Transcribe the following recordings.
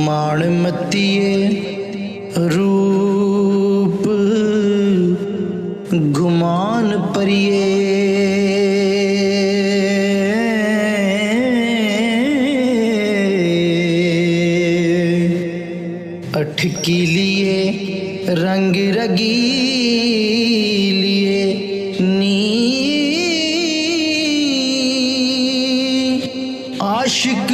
माण मतिए रूप गुमान परिए अठकी लिए रंग रगी लिए नी आशिक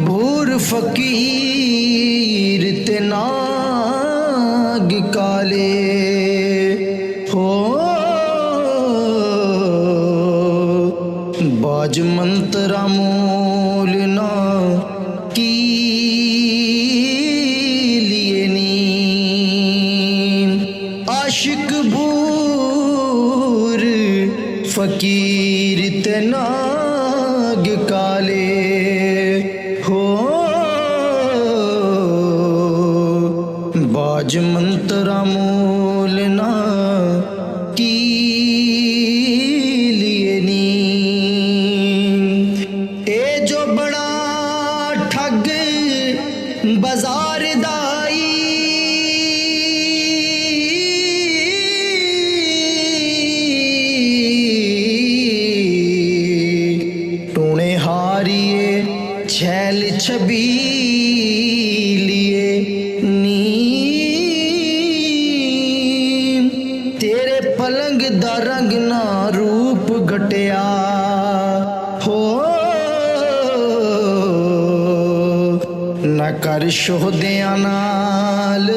भूर फकीर ते नाग काले हो बाज मंतरा मोल ना की लिए नी आशिक भूर फकीर ते नाग काले हो बाज मंतरा मोल ना की लिए नी ए जो बड़ा ठग बाजार दाई टूणे हारिए छैल छबी लिए नी तेरे पलंग दा रंग ना रूप घटिया हो न कर शोहदियां नाल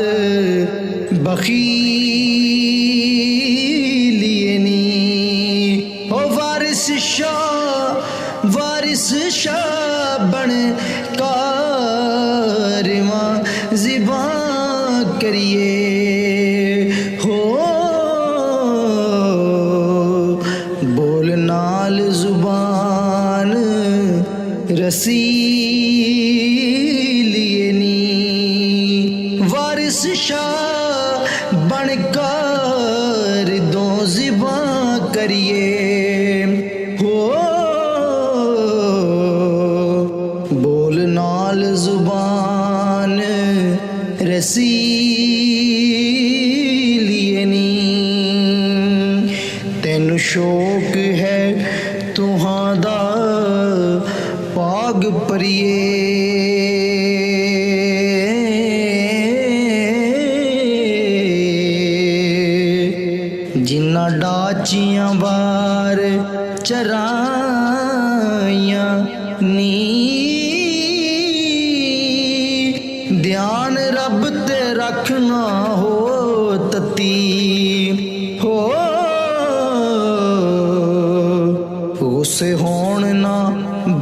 बखीलिए नी ओ वारिस शाह बन कारवां ज़िबां करिए हो बोल नाल जुबान रसी लिए नी वारिस शाह बनकर दो ज़िबां करिए हो बोल नाल जुबान रसी लिए नी तेनु शौक है तुहां दा पाग परिए जिन्ना डाचियां बार चराइयां नी ध्यान रब ते रखना हो तती हो गुस्से होण ना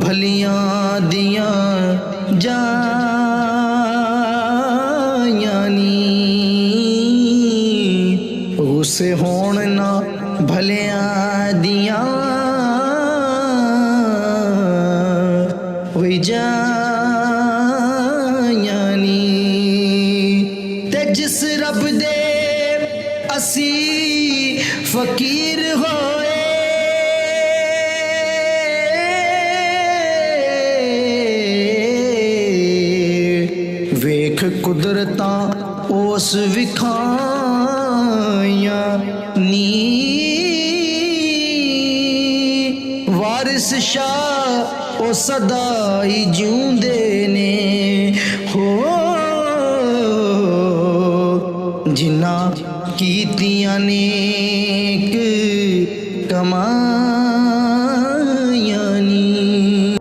भलियां दियां जायां नी गुस्से होण ना भलियां दियां वही जायां नी ते जिस रब दे असी फकीर होए वेख कुदरतां उस विखाइयां नी वारिस शाह ओ सदाई जिउंदे ने हो जिन्ना कीतियां नेक कमा